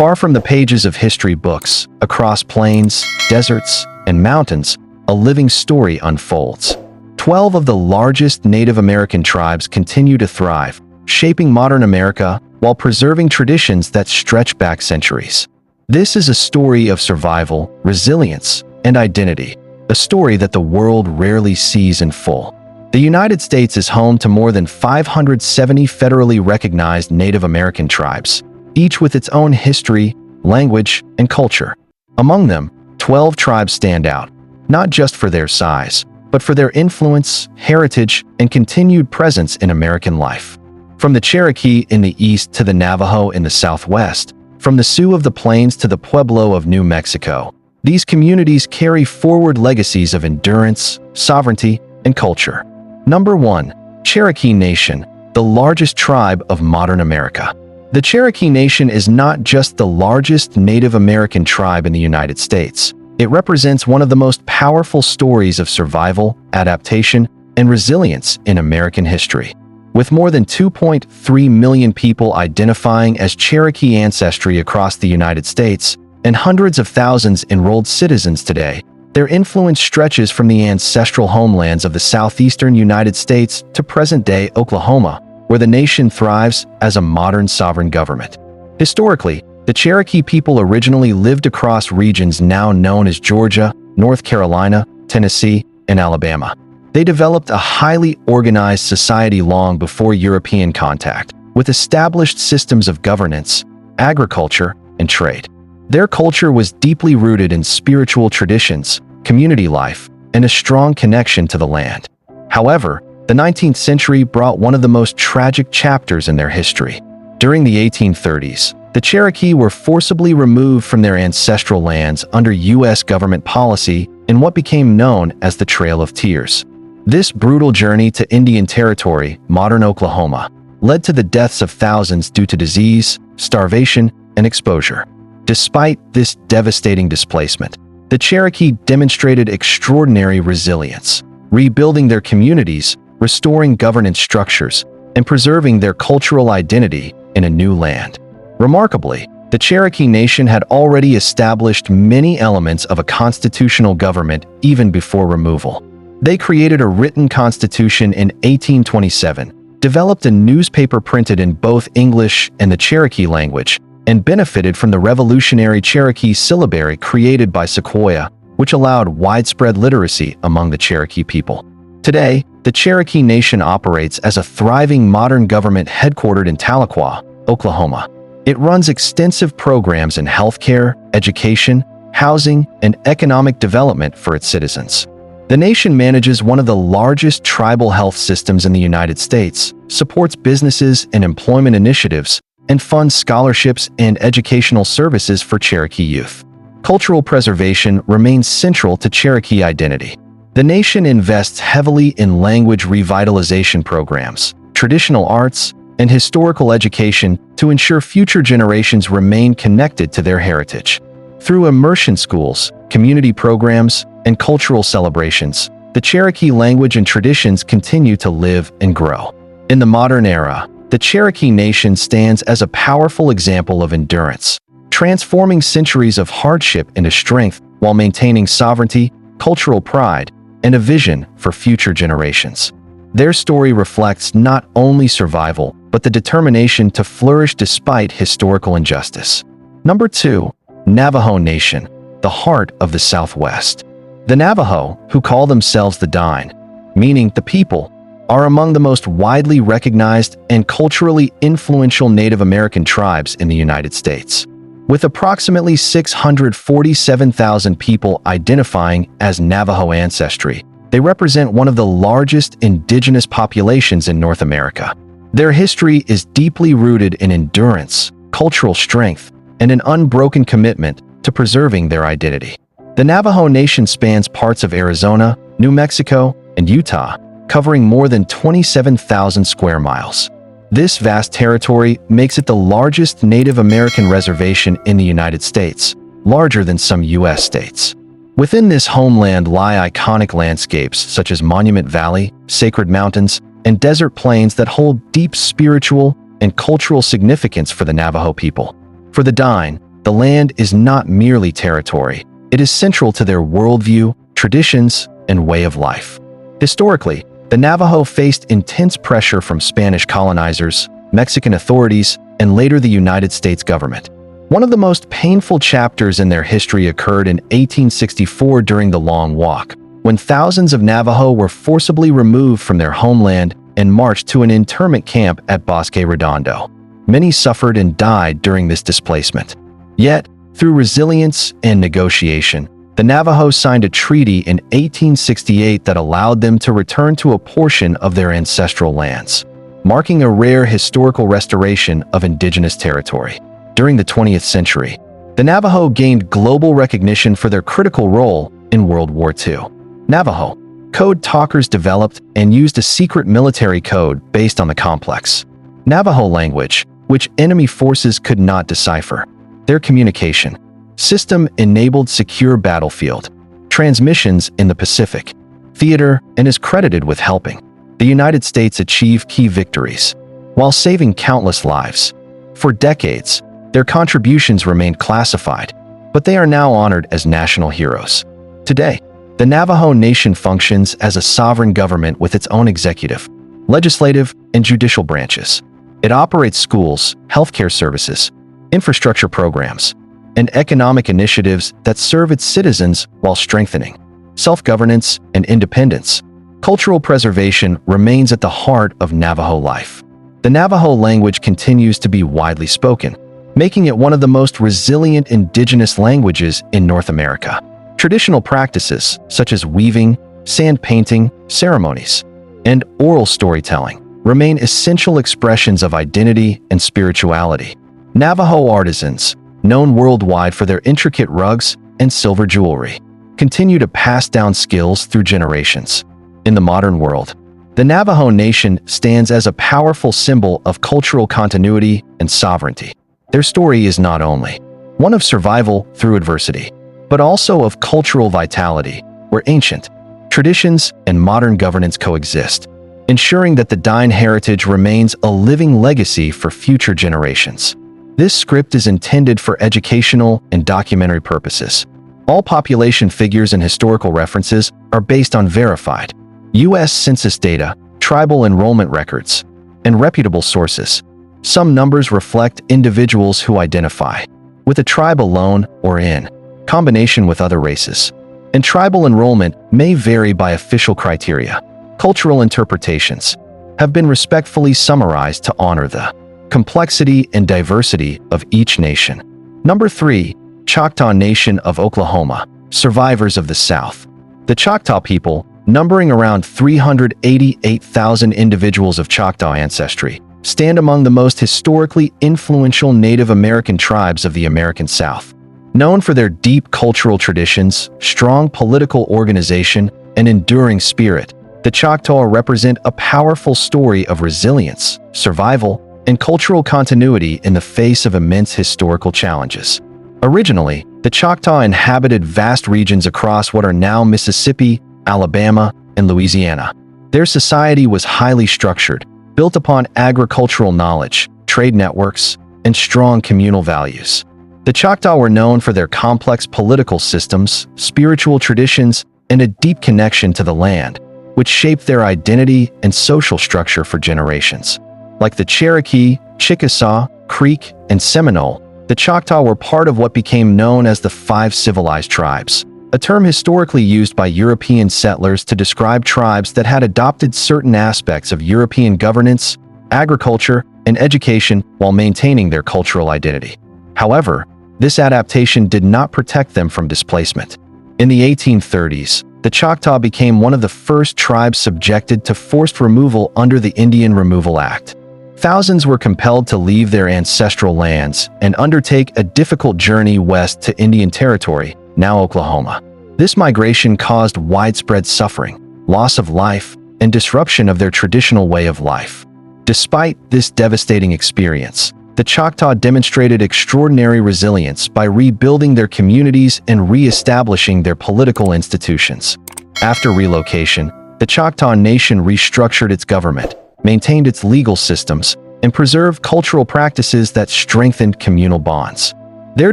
Far from the pages of history books, across plains, deserts, and mountains, a living story unfolds. 12 of the largest Native American tribes continue to thrive, shaping modern America while preserving traditions that stretch back centuries. This is a story of survival, resilience, and identity, a story that the world rarely sees in full. The United States is home to more than 570 federally recognized Native American tribes, each with its own history, language, and culture. Among them, 12 tribes stand out, not just for their size, but for their influence, heritage, and continued presence in American life. From the Cherokee in the east to the Navajo in the southwest, from the Sioux of the Plains to the Pueblo of New Mexico, these communities carry forward legacies of endurance, sovereignty, and culture. Number 1. Cherokee Nation, the largest tribe of modern America. The Cherokee Nation is not just the largest Native American tribe in the United States. It represents one of the most powerful stories of survival, adaptation, and resilience in American history. With more than 2.3 million people identifying as Cherokee ancestry across the United States and hundreds of thousands enrolled citizens today, their influence stretches from the ancestral homelands of the southeastern United States to present-day Oklahoma, where the nation thrives as a modern sovereign government. Historically, the Cherokee people originally lived across regions now known as Georgia, North Carolina, Tennessee, and Alabama. They developed a highly organized society long before European contact, with established systems of governance, agriculture, and trade. Their culture was deeply rooted in spiritual traditions, community life, and a strong connection to the land. However, the 19th century brought one of the most tragic chapters in their history. During the 1830s, the Cherokee were forcibly removed from their ancestral lands under U.S. government policy in what became known as the Trail of Tears. This brutal journey to Indian Territory, modern Oklahoma, led to the deaths of thousands due to disease, starvation, and exposure. Despite this devastating displacement, the Cherokee demonstrated extraordinary resilience, rebuilding their communities, restoring governance structures, and preserving their cultural identity in a new land. Remarkably, the Cherokee Nation had already established many elements of a constitutional government even before removal. They created a written constitution in 1827, developed a newspaper printed in both English and the Cherokee language, and benefited from the revolutionary Cherokee syllabary created by Sequoyah, which allowed widespread literacy among the Cherokee people. Today, the Cherokee Nation operates as a thriving modern government headquartered in Tahlequah, Oklahoma. It runs extensive programs in healthcare, education, housing, and economic development for its citizens. The nation manages one of the largest tribal health systems in the United States, supports businesses and employment initiatives, and funds scholarships and educational services for Cherokee youth. Cultural preservation remains central to Cherokee identity. The nation invests heavily in language revitalization programs, traditional arts, and historical education to ensure future generations remain connected to their heritage. Through immersion schools, community programs, and cultural celebrations, the Cherokee language and traditions continue to live and grow. In the modern era, the Cherokee Nation stands as a powerful example of endurance, transforming centuries of hardship into strength while maintaining sovereignty, cultural pride, and a vision for future generations. Their story reflects not only survival, but the determination to flourish despite historical injustice. Number 2. Navajo Nation, the heart of the Southwest. The Navajo, who call themselves the Dine, meaning the people, are among the most widely recognized and culturally influential Native American tribes in the United States. With approximately 647,000 people identifying as Navajo ancestry, they represent one of the largest indigenous populations in North America. Their history is deeply rooted in endurance, cultural strength, and an unbroken commitment to preserving their identity. The Navajo Nation spans parts of Arizona, New Mexico, and Utah, covering more than 27,000 square miles. This vast territory makes it the largest Native American reservation in the United States, larger than some U.S. states. Within this homeland lie iconic landscapes such as Monument Valley, Sacred Mountains, and desert plains that hold deep spiritual and cultural significance for the Navajo people. For the Dine, The land is not merely territory. It is central to their worldview, traditions, and way of life. Historically, the Navajo faced intense pressure from Spanish colonizers, Mexican authorities, and later the United States government. One of the most painful chapters in their history occurred in 1864 during the Long Walk, when thousands of Navajo were forcibly removed from their homeland and marched to an internment camp at Bosque Redondo. Many suffered and died during this displacement. Yet, through resilience and negotiation, the Navajo signed a treaty in 1868 that allowed them to return to a portion of their ancestral lands, marking a rare historical restoration of indigenous territory. During the 20th century, the Navajo gained global recognition for their critical role in World War II. Navajo code talkers developed and used a secret military code based on the complex Navajo language, which enemy forces could not decipher. Their communication system enabled secure battlefield transmissions in the Pacific theater and is credited with helping the United States achieve key victories while saving countless lives. For decades, their contributions remained classified, but they are now honored as national heroes. Today, the Navajo Nation functions as a sovereign government with its own executive, legislative, and judicial branches. It operates schools, healthcare services, infrastructure programs, and economic initiatives that serve its citizens while strengthening self-governance and independence. Cultural preservation remains at the heart of Navajo life. The Navajo language continues to be widely spoken, making it one of the most resilient indigenous languages in North America. Traditional practices such as weaving, sand painting, ceremonies, and oral storytelling remain essential expressions of identity and spirituality. Navajo artisans, known worldwide for their intricate rugs and silver jewelry, continue to pass down skills through generations. In the modern world, the Navajo Nation stands as a powerful symbol of cultural continuity and sovereignty. Their story is not only one of survival through adversity, but also of cultural vitality, where ancient traditions and modern governance coexist, ensuring that the Dine heritage remains a living legacy for future generations. This script is intended for educational and documentary purposes. All population figures and historical references are based on verified U.S. Census data, tribal enrollment records, and reputable sources. Some numbers reflect individuals who identify with a tribe alone or in combination with other races, and tribal enrollment may vary by official criteria. Cultural interpretations have been respectfully summarized to honor the complexity and diversity of each nation. Number 3. Choctaw Nation of Oklahoma, survivors of the South. The Choctaw people, numbering around 388,000 individuals of Choctaw ancestry, stand among the most historically influential Native American tribes of the American South. Known for their deep cultural traditions, strong political organization, and enduring spirit, the Choctaw represent a powerful story of resilience, survival, and cultural continuity in the face of immense historical challenges. Originally, the Choctaw inhabited vast regions across what are now Mississippi, Alabama, and Louisiana. Their society was highly structured, built upon agricultural knowledge, trade networks, and strong communal values. The Choctaw were known for their complex political systems, spiritual traditions, and a deep connection to the land, which shaped their identity and social structure for generations. Like the Cherokee, Chickasaw, Creek, and Seminole, the Choctaw were part of what became known as the Five Civilized Tribes, a term historically used by European settlers to describe tribes that had adopted certain aspects of European governance, agriculture, and education while maintaining their cultural identity. However, this adaptation did not protect them from displacement. In the 1830s, the Choctaw became one of the first tribes subjected to forced removal under the Indian Removal Act. Thousands were compelled to leave their ancestral lands and undertake a difficult journey west to Indian Territory, now Oklahoma. This migration caused widespread suffering, loss of life, and disruption of their traditional way of life. Despite this devastating experience, the Choctaw demonstrated extraordinary resilience by rebuilding their communities and re-establishing their political institutions. After relocation, the Choctaw Nation restructured its government, maintained its legal systems, and preserved cultural practices that strengthened communal bonds. Their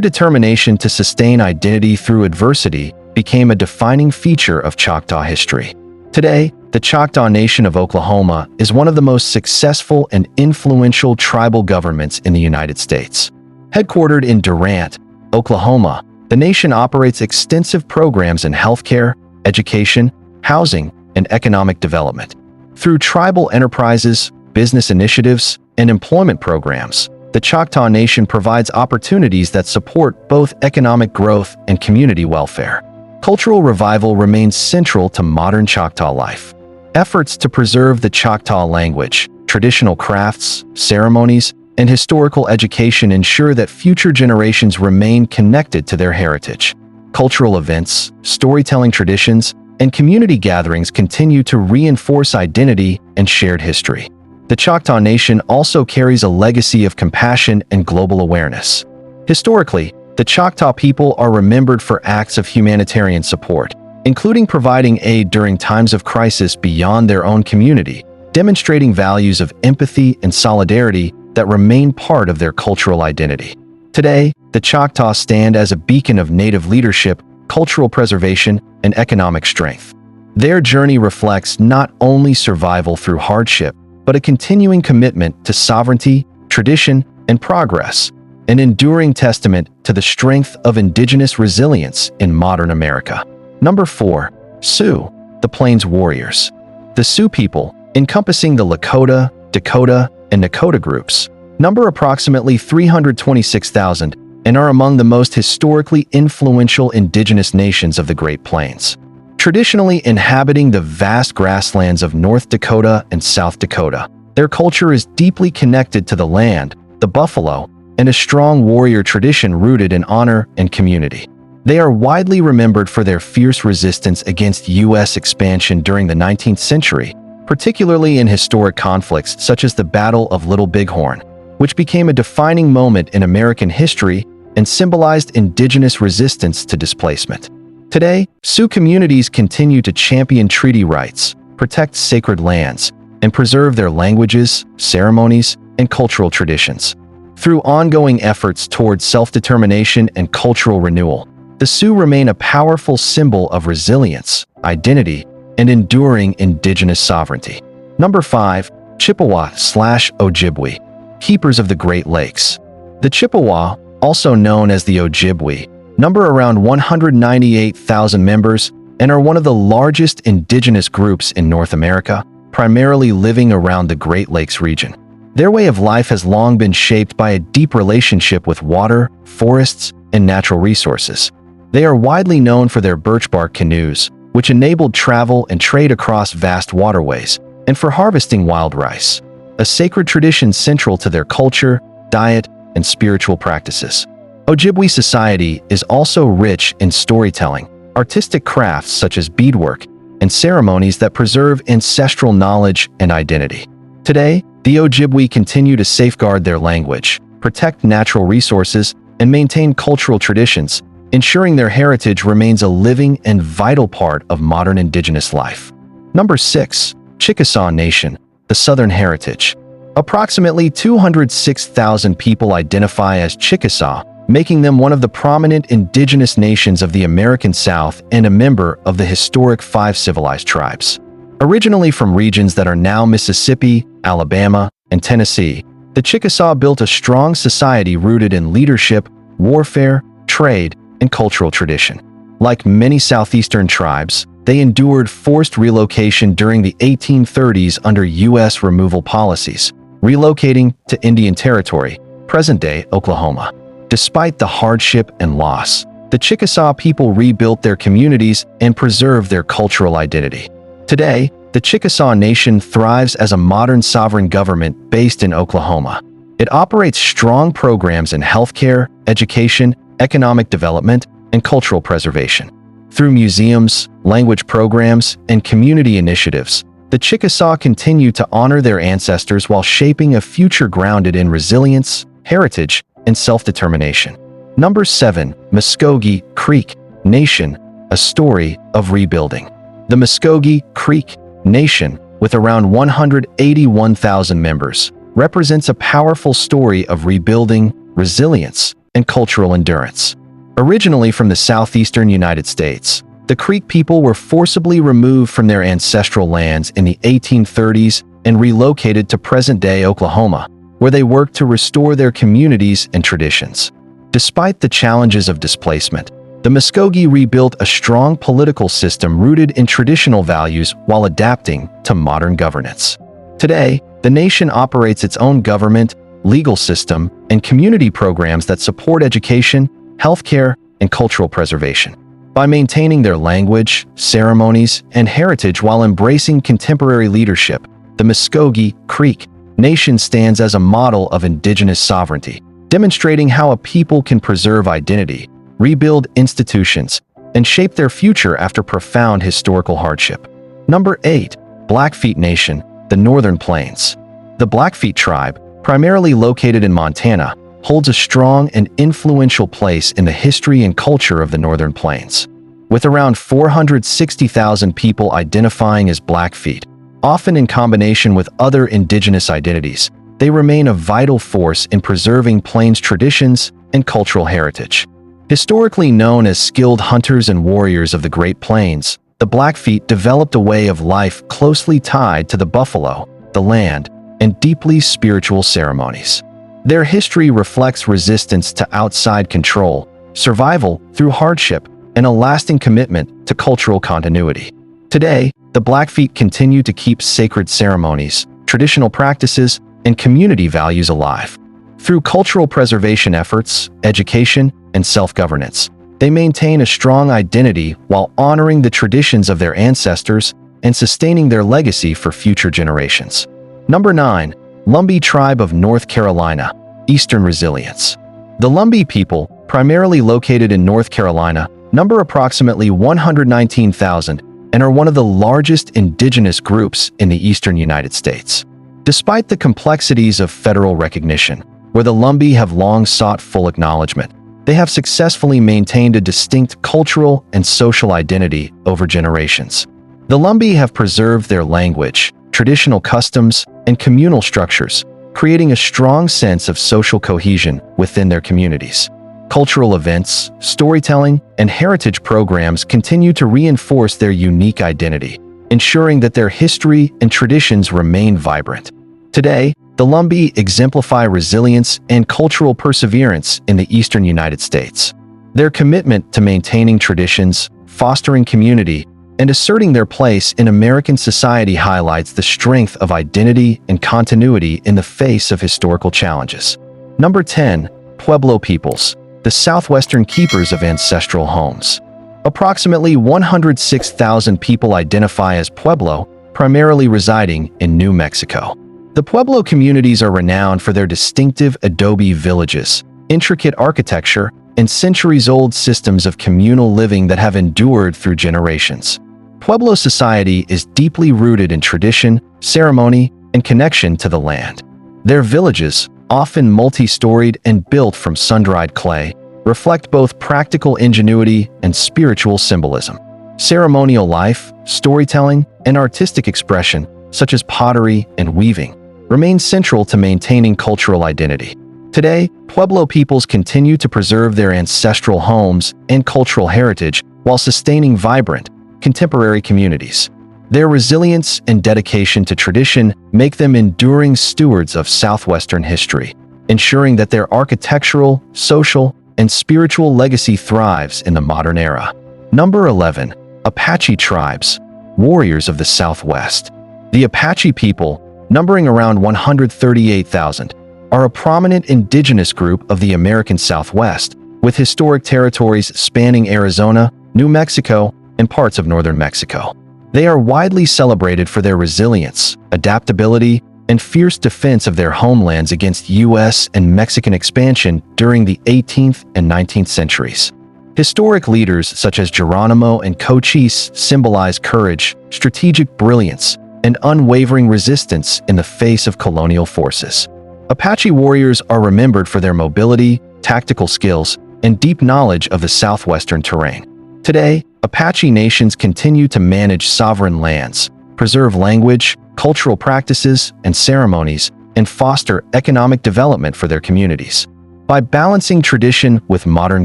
determination to sustain identity through adversity became a defining feature of Choctaw history. Today, the Choctaw Nation of Oklahoma is one of the most successful and influential tribal governments in the United States. Headquartered in Durant, Oklahoma, the nation operates extensive programs in healthcare, education, housing, and economic development. Through tribal enterprises, business initiatives, and employment programs, the Choctaw Nation provides opportunities that support both economic growth and community welfare. Cultural revival remains central to modern Choctaw life. Efforts to preserve the Choctaw language, traditional crafts, ceremonies, and historical education ensure that future generations remain connected to their heritage. Cultural events, storytelling traditions, and community gatherings continue to reinforce identity and shared history. The Choctaw Nation also carries a legacy of compassion and global awareness. Historically, the Choctaw people are remembered for acts of humanitarian support, including providing aid during times of crisis beyond their own community, demonstrating values of empathy and solidarity that remain part of their cultural identity. Today, the Choctaw stand as a beacon of Native leadership, cultural preservation, and economic strength. Their journey reflects not only survival through hardship, but a continuing commitment to sovereignty, tradition, and progress, an enduring testament to the strength of indigenous resilience in modern America. Number 4. Sioux, the Plains Warriors. The Sioux people, encompassing the Lakota, Dakota, and Nakota groups, number approximately 326,000 and are among the most historically influential indigenous nations of the Great Plains. Traditionally inhabiting the vast grasslands of North Dakota and South Dakota, their culture is deeply connected to the land, the buffalo, and a strong warrior tradition rooted in honor and community. They are widely remembered for their fierce resistance against U.S. expansion during the 19th century, particularly in historic conflicts such as the Battle of Little Bighorn, which became a defining moment in American history and symbolized indigenous resistance to displacement. Today, Sioux communities continue to champion treaty rights, protect sacred lands, and preserve their languages, ceremonies, and cultural traditions. Through ongoing efforts towards self-determination and cultural renewal, the Sioux remain a powerful symbol of resilience, identity, and enduring indigenous sovereignty. Number 5. Chippewa/Ojibwe, keepers of the Great Lakes. The Chippewa, also known as the Ojibwe, number around 198,000 members and are one of the largest indigenous groups in North America, primarily living around the Great Lakes region. Their way of life has long been shaped by a deep relationship with water, forests, and natural resources. They are widely known for their birch bark canoes, which enabled travel and trade across vast waterways, and for harvesting wild rice, a sacred tradition central to their culture, diet, and spiritual practices. Ojibwe society is also rich in storytelling, artistic crafts such as beadwork, and ceremonies that preserve ancestral knowledge and identity. Today, the Ojibwe continue to safeguard their language, protect natural resources, and maintain cultural traditions, ensuring their heritage remains a living and vital part of modern indigenous life. Number 6. Chickasaw Nation, the Southern Heritage. Approximately 206,000 people identify as Chickasaw, making them one of the prominent indigenous nations of the American South and a member of the historic 5 civilized tribes. Originally from regions that are now Mississippi, Alabama, and Tennessee, the Chickasaw built a strong society rooted in leadership, warfare, trade, and cultural tradition. Like many southeastern tribes, they endured forced relocation during the 1830s under U.S. removal policies, relocating to Indian Territory, present-day Oklahoma. Despite the hardship and loss, the Chickasaw people rebuilt their communities and preserved their cultural identity. Today, the Chickasaw Nation thrives as a modern sovereign government based in Oklahoma. It operates strong programs in healthcare, education, economic development, and cultural preservation. Through museums, language programs, and community initiatives, the Chickasaw continue to honor their ancestors while shaping a future grounded in resilience, heritage, and self-determination. Number 7. Muskogee Creek Nation, a story of rebuilding. The Muskogee Creek Nation, with around 181,000 members, represents a powerful story of rebuilding, resilience, and and cultural endurance. Originally from the southeastern United States, the Creek people were forcibly removed from their ancestral lands in the 1830s and relocated to present-day Oklahoma, where they worked to restore their communities and traditions. Despite the challenges of displacement, the Muskogee rebuilt a strong political system rooted in traditional values while adapting to modern governance. Today, the nation operates its own government, legal system, and community programs that support education, healthcare, and cultural preservation. By maintaining their language, ceremonies, and heritage while embracing contemporary leadership, the Muskogee Creek Nation stands as a model of indigenous sovereignty, demonstrating how a people can preserve identity, rebuild institutions, and shape their future after profound historical hardship. Number 8. Blackfeet Nation, the Northern Plains. The Blackfeet tribe, primarily located in Montana, holds a strong and influential place in the history and culture of the Northern Plains. With around 460,000 people identifying as Blackfeet, often in combination with other indigenous identities, they remain a vital force in preserving Plains traditions and cultural heritage. Historically known as skilled hunters and warriors of the Great Plains, the Blackfeet developed a way of life closely tied to the buffalo, the land, and deeply spiritual ceremonies. Their history reflects resistance to outside control, survival through hardship, and a lasting commitment to cultural continuity. Today, the Blackfeet continue to keep sacred ceremonies, traditional practices, and community values alive. Through cultural preservation efforts, education, and self-governance, they maintain a strong identity while honoring the traditions of their ancestors and sustaining their legacy for future generations. Number 9. Lumbee Tribe of North Carolina, Eastern Resilience. The Lumbee people, primarily located in North Carolina, number approximately 119,000 and are one of the largest indigenous groups in the eastern United States. Despite the complexities of federal recognition, where the Lumbee have long sought full acknowledgement, they have successfully maintained a distinct cultural and social identity over generations. The Lumbee have preserved their language, traditional customs, and communal structures, creating a strong sense of social cohesion within their communities. Cultural events, storytelling, and heritage programs continue to reinforce their unique identity, ensuring that their history and traditions remain vibrant. Today, the Lumbee exemplify resilience and cultural perseverance in the eastern United States. Their commitment to maintaining traditions, fostering community, and asserting their place in American society highlights the strength of identity and continuity in the face of historical challenges. Number 10. Pueblo Peoples, the Southwestern Keepers of Ancestral Homes. Approximately 106,000 people identify as Pueblo, primarily residing in New Mexico. The Pueblo communities are renowned for their distinctive adobe villages, intricate architecture, and centuries-old systems of communal living that have endured through generations. Pueblo society is deeply rooted in tradition, ceremony, and connection to the land. Their villages, often multi-storied and built from sun-dried clay, reflect both practical ingenuity and spiritual symbolism. Ceremonial life, storytelling, and artistic expression, such as pottery and weaving, remain central to maintaining cultural identity. Today, Pueblo peoples continue to preserve their ancestral homes and cultural heritage while sustaining vibrant, contemporary communities. Their resilience and dedication to tradition make them enduring stewards of Southwestern history, ensuring that their architectural, social, and spiritual legacy thrives in the modern era. Number 11. Apache Tribes, Warriors of the Southwest. The Apache people, numbering around 138,000, are a prominent indigenous group of the American Southwest, with historic territories spanning Arizona, New Mexico, and parts of northern Mexico. They are widely celebrated for their resilience, adaptability, and fierce defense of their homelands against U.S. and Mexican expansion during the 18th and 19th centuries. Historic leaders such as Geronimo and Cochise symbolize courage, strategic brilliance, and unwavering resistance in the face of colonial forces. Apache warriors are remembered for their mobility, tactical skills, and deep knowledge of the southwestern terrain. Today, Apache nations continue to manage sovereign lands, preserve language, cultural practices, and ceremonies, and foster economic development for their communities. By balancing tradition with modern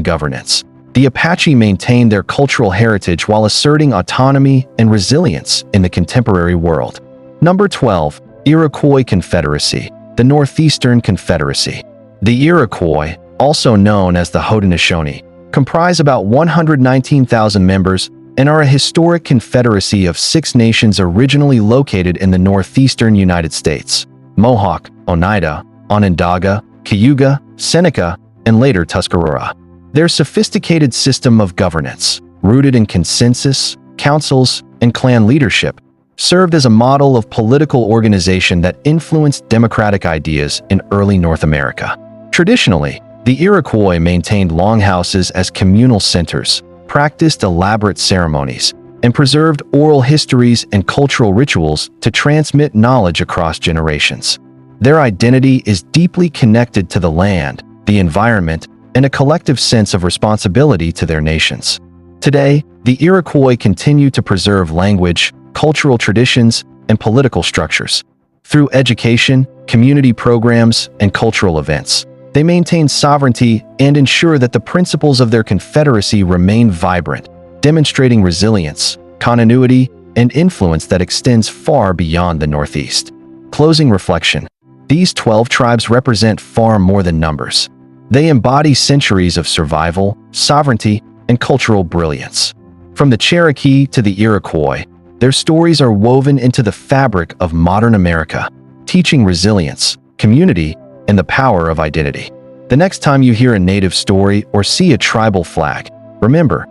governance, the Apache maintained their cultural heritage while asserting autonomy and resilience in the contemporary world. Number 12. Iroquois Confederacy, the Northeastern Confederacy. The Iroquois, also known as the Haudenosaunee, comprise about 119,000 members and are a historic confederacy of 6 nations originally located in the northeastern United States: Mohawk, Oneida, Onondaga, Cayuga, Seneca, and later Tuscarora. Their sophisticated system of governance, rooted in consensus, councils, and clan leadership, served as a model of political organization that influenced democratic ideas in early North America. Traditionally, the Iroquois maintained longhouses as communal centers, practiced elaborate ceremonies, and preserved oral histories and cultural rituals to transmit knowledge across generations. Their identity is deeply connected to the land, the environment, and a collective sense of responsibility to their nations. Today, the Iroquois continue to preserve language, cultural traditions, and political structures. Through education, community programs, and cultural events, they maintain sovereignty and ensure that the principles of their confederacy remain vibrant, demonstrating resilience, continuity, and influence that extends far beyond the Northeast. Closing reflection. These 12 tribes represent far more than numbers. They embody centuries of survival, sovereignty, and cultural brilliance. From the Cherokee to the Iroquois, their stories are woven into the fabric of modern America, teaching resilience, community, and the power of identity. The next time you hear a native story or see a tribal flag, remember,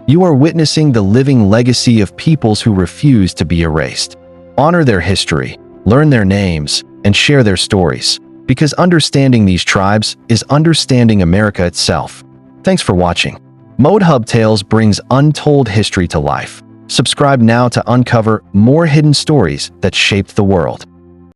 you are witnessing the living legacy of peoples who refuse to be erased. Honor their history, learn their names, and share their stories, because understanding these tribes is understanding America itself. Thanks for watching. Mode Hub Tales brings untold history to life. Subscribe now to uncover more hidden stories that shaped the world.